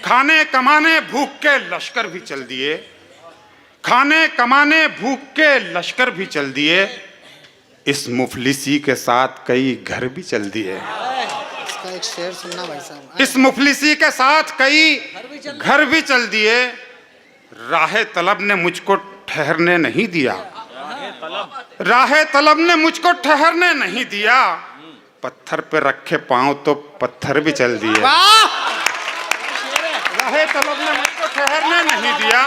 खाने कमाने भूख के लश्कर भी चल दिए, खाने कमाने भूख के लश्कर भी चल दिए, इस मुफलिसी के साथ कई घर भी चल दिए। इसका एक शेर सुनना भाई साहब। इस मुफलिसी के साथ कई घर भी चल दिए, राह तलब ने मुझको ठहरने नहीं दिया, राह तलब ने मुझको ठहरने नहीं दिया, पत्थर पे रखे पांव तो पत्थर भी चल दिए। राह तलब ने मुझको ठहरने नहीं दिया,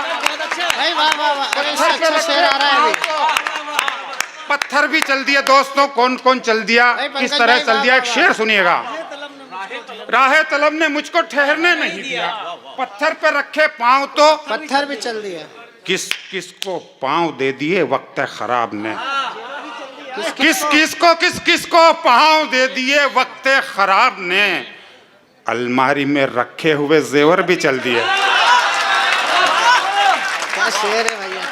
भाई वाह वाह वाह, अरे इससे अच्छा शेर आ रहा है अभी। पत्थर भी चल दिया। दोस्तों कौन कौन चल दिया, किस तरह चल दिया, एक शेर सुनिएगा। राह तलब ने मुझको ठहरने नहीं दिया, पत्थर पे रखे पांव तो पत्थर भी चल दिया। किसको पांव दे दिए वक्त खराब ने, किसको पांव दे दिए वक्त खराब ने, अलमारी में रखे हुए जेवर भी चल दिए। क्या शेर है भैया,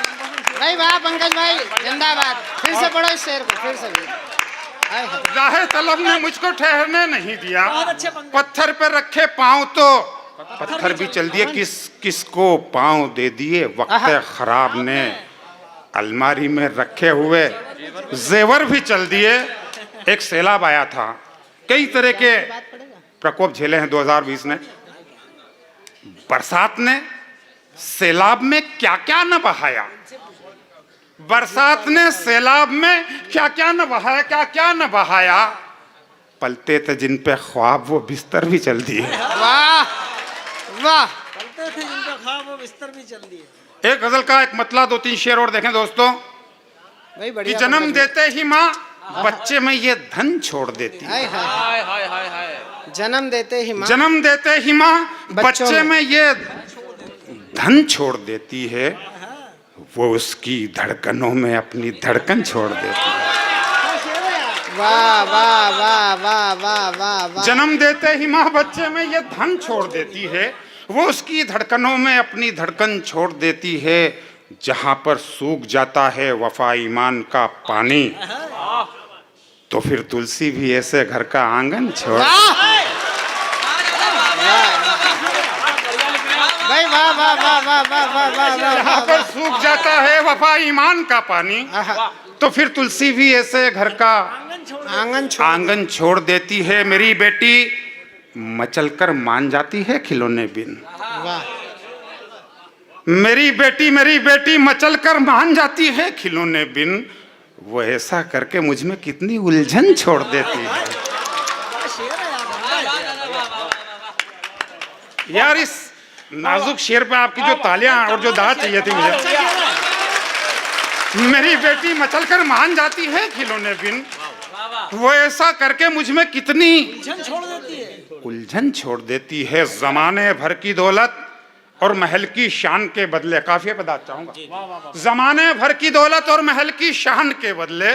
भाई वाह पंकज भाई जिंदाबाद। फिर से पढ़ो इस शेर को, फिर से। राह तलब ने मुझको ठहरने नहीं दिया, पत्थर पे रखे पांव तो पत्थर भी चल दिए, किसको पांव दे दिए वक्त खराब ने, अलमारी में रखे हुए जेवर भी चल दिए। एक सैलाब आया था, कई तरह के प्रकोप झेले हैं 2020 ने। बरसात ने सैलाब में क्या क्या न बहाया, बरसात ने सैलाब में क्या क्या न बहाया, क्या क्या न बहाया, पलते थे जिन पे ख्वाब वो बिस्तर भी चल दिए। वाह वाह, पलते थे जिन पे ख्वाब वो बिस्तर भी चल दिए। एक गजल का एक मतला, दो तीन शेर और देखें दोस्तों। कि जन्म देते ही माँ बच्चे में ये धन छोड़ देती है, जन्म देते ही माँ, जन्म देते ही माँ बच्चे में ये धन छोड़ देती है, वो उसकी धड़कनों में अपनी धड़कन छोड़ देती है। वाह वाह वाह वाह वाह वाह वाह। जन्म देते ही माँ बच्चे में ये धन छोड़ देती है, वो उसकी धड़कनों में अपनी धड़कन छोड़ देती है, जहां पर सूख जाता है वफा ईमान का पानी, तो फिर तुलसी भी ऐसे घर का आंगन छोड़। भाई वाह वाह वाह वाह वाह वाह वाह। जहां पर सूख जाता है वफा ईमान का पानी, तो फिर तुलसी भी ऐसे घर का आंगन छोड़ देती है। मेरी बेटी मचलकर मान जाती है खिलौने बिन, मेरी बेटी मचलकर मान जाती है खिलौने बिन, वो ऐसा करके मुझ में कितनी उलझन छोड़ देती है। यार इस नाजुक शेर पे आपकी जो तालियां और जो दाद चाहिए थी मुझे। मेरी बेटी मचलकर मान जाती है खिलौने बिन, वो ऐसा करके मुझ में कितनी उलझन छोड़ देती है। जमाने भर की दौलत और महल की शान के बदले, काफिया पे दाद चाहूंगा। जमाने भर की दौलत और महल की शान के बदले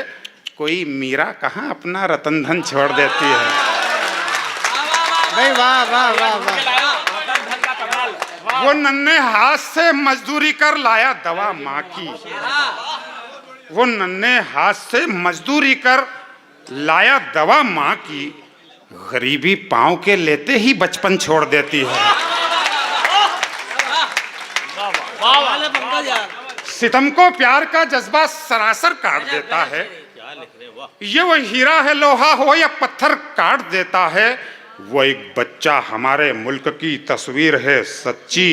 कोई मीरा कहाँ अपना रतन धन छोड़ देती है। भाई वाह वाह वाह वाह। वो नन्हे हाथ से मजदूरी कर लाया दवा माँ की, वो नन्हे हाथ से मजदूरी कर लाया दवा माँ की, गरीबी पांव के लेते ही बचपन छोड़ देती है। सितम को प्यार का जज्बा सरासर काट देता है, ये वो हीरा है लोहा हो या पत्थर काट देता है। वो एक बच्चा हमारे मुल्क की तस्वीर है सच्ची,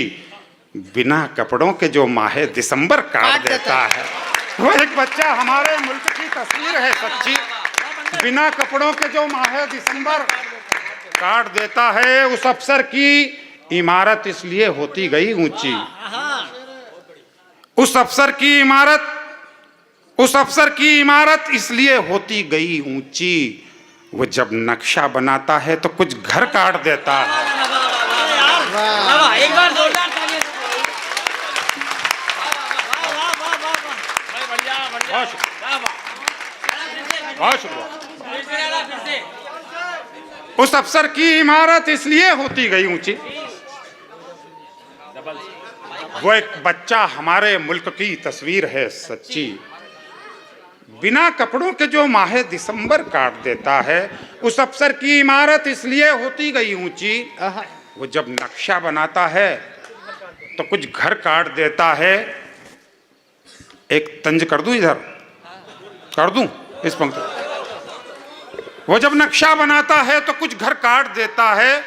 बिना कपड़ों के जो माहे दिसंबर काट देता है। वो एक बच्चा हमारे मुल्क की तस्वीर है सच्ची, बिना कपड़ों के जो माहे दिसंबर काट देता है। उस अफसर की इमारत इसलिए होती गई ऊंची, उस अफसर की इमारत इसलिए होती गई ऊंची, वो जब नक्शा बनाता है तो कुछ घर काट देता है। एक बार जोरदार तालियां। बहुत शुक्रिया। उस अफसर की इमारत इसलिए होती गई ऊंची, वो एक बच्चा हमारे मुल्क की तस्वीर है सच्ची, बिना कपड़ों के जो माहे दिसंबर काट देता है। उस अफसर की इमारत इसलिए होती गई ऊंची, वो जब नक्शा बनाता है तो कुछ घर काट देता है। एक तंज कर दूं, इधर कर दूं इस पंक्ति। वो जब नक्शा बनाता है तो कुछ घर काट देता है,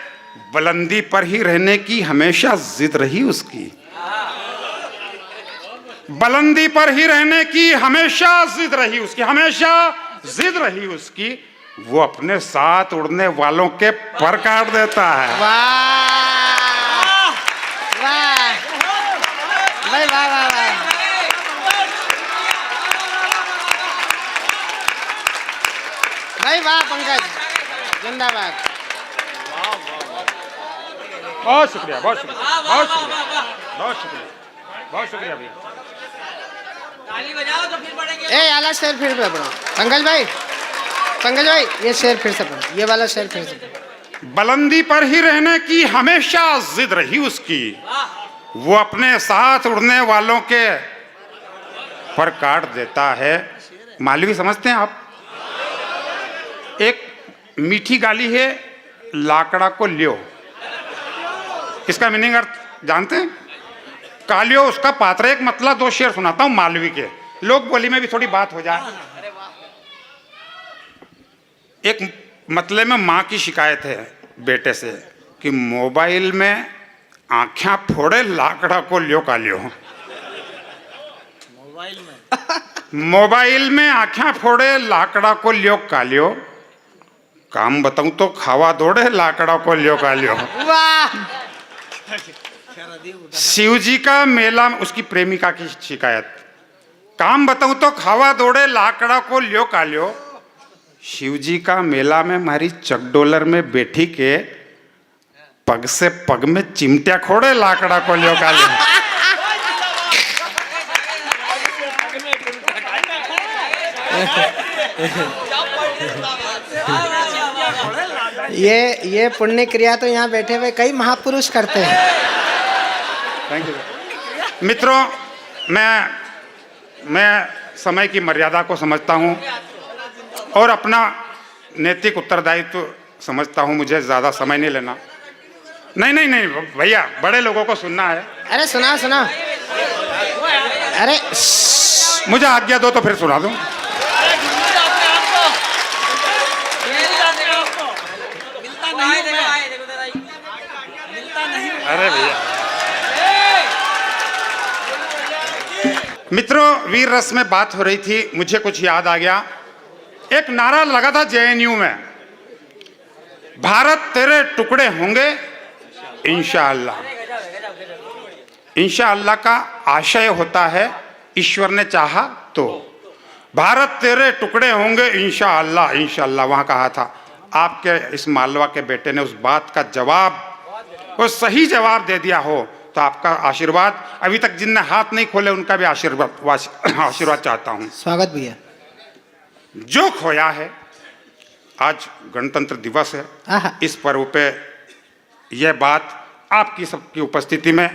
बुलंदी पर ही रहने की हमेशा जिद रही उसकी। बुलंदी पर ही रहने की हमेशा जिद रही उसकी, हमेशा जिद रही उसकी। वो अपने साथ उड़ने वालों के पर काट देता है। वाह वाह भाई, वाह वाह वाह। भाई वाह पंकज, जिंदाबाद। बहुत शुक्रिया, बहुत शुक्रिया, बहुत शुक्रिया, बहुत शुक्रिया, बहुत शुक्रिया भैया। ताली बजाओ तो फिर पढ़ेंगे। ए आला शेर फिर से पढ़ो पंकज भाई, पंकज भाई ये शेर फिर से पढ़ो, ये वाला शेर फिर से पढ़ो। बुलंदी पर ही रहने की हमेशा जिद रही उसकी, वो अपने साथ उड़ने वालों के पर काट देता है। मालवी समझते हैं आप? एक मीठी गाली है, लाकड़ा को लियो। इसका मीनिंग अर्थ जानते हैं? कालियो उसका पात्र। एक मतलब दो शेर सुनाता हूं मालवी के, लोक बोली में भी थोड़ी बात हो जाए। एक मतलब में माँ की शिकायत है बेटे से कि मोबाइल में आँखें फोड़े लाकड़ा को लियो कालियो। मोबाइल में आँखें फोड़े लाकड़ा को लियो कालियो, काम बताऊं तो खावा दौड़े लाकड़ा को लियो कालियो। वाह। शिव जी का मेला, उसकी प्रेमिका की शिकायत, काम बताऊं तो खावा दौड़े लाकड़ा को लियो कालियो। शिव जी का मेला में हमारी चकडोलर में बैठी के पग से पग में चिमटिया खोड़े लाकड़ा को लियो कालियो। ये पुण्य क्रिया तो यहाँ बैठे हुए कई महापुरुष करते हैं। थैंक यू मित्रों, मैं समय की मर्यादा को समझता हूँ और अपना नैतिक उत्तरदायित्व समझता हूँ। मुझे ज़्यादा समय नहीं लेना। नहीं भैया, बड़े लोगों को सुनना है। अरे सुना सुना, अरे मुझे आज्ञा दो तो फिर सुना दूँ। अरे भैया, मित्रों, वीर रस में बात हो रही थी, मुझे कुछ याद आ गया। एक नारा लगा था जेएनयू में, भारत तेरे टुकड़े होंगे इंशाअल्लाह। इंशाअल्लाह का आशय होता है ईश्वर ने चाहा तो। भारत तेरे टुकड़े होंगे इंशाअल्लाह, इंशाअल्लाह वहां कहा था। आपके इस मालवा के बेटे ने उस बात का जवाब, वो सही जवाब दे दिया हो तो आपका आशीर्वाद, अभी तक जिनने हाथ नहीं खोले उनका भी आशीर्वाद चाहता हूं। स्वागत भैया। जो खोया है, आज गणतंत्र दिवस है, इस पर्व पे यह बात आपकी सबकी उपस्थिति में,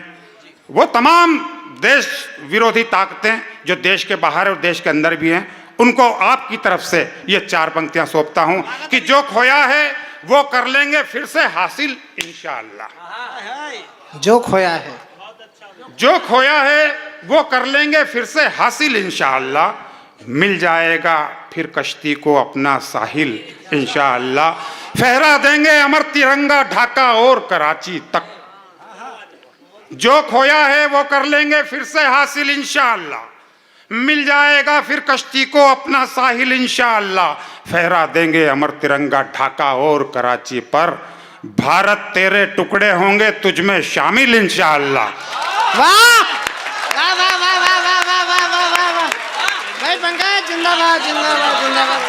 वो तमाम देश विरोधी ताकतें जो देश के बाहर और देश के अंदर भी हैं, उनको आपकी तरफ से ये 4 पंक्तियां सौंपता हूं कि जो खोया है वो कर लेंगे फिर से हासिल इंशाअल्लाह। जो खोया है, जो खोया है वो कर लेंगे फिर से हासिल इंशाअल्लाह। मिल जाएगा फिर कश्ती को अपना साहिल इंशाअल्लाह। फहरा देंगे अमर तिरंगा ढाका और कराची तक। जो खोया है वो कर लेंगे फिर से हासिल इंशाअल्लाह। मिल जाएगा फिर कश्ती को अपना साहिल इंशाअल्लाह। फहरा देंगे अमर तिरंगा ढाका और कराची पर। भारत तेरे टुकड़े होंगे तुझ में शामिल इंशाअल्लाह। वाह वाह वाह वाह वाह वाह वाह वाह वाह वाह वाह। भाई पंकज जिंदाबाद जिंदाबाद जिंदाबाद।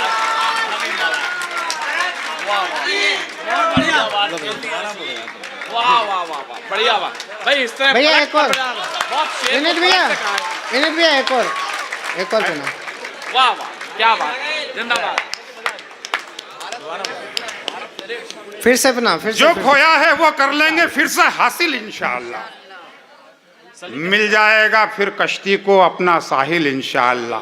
वाह वाह वाह, बढ़िया वाह भाई। इस तरह भैया एक और बहुत मिनट भैया, मिनट भैया एक और सुना। वाह वाह, क्या बात, जिंदाबाद। फिर से अपना, फिर से जो खोया है वो कर लेंगे फिर से हासिल इंशाअल्लाह। मिल जाएगा फिर कश्ती को अपना साहिल इंशाअल्लाह।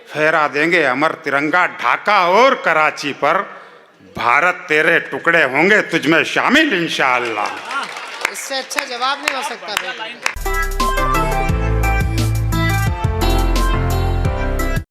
फहरा देंगे अमर तिरंगा ढाका और कराची पर। भारत तेरे टुकड़े होंगे तुझ में शामिल इंशाअल्लाह। इससे अच्छा जवाब नहीं हो सकता भाई।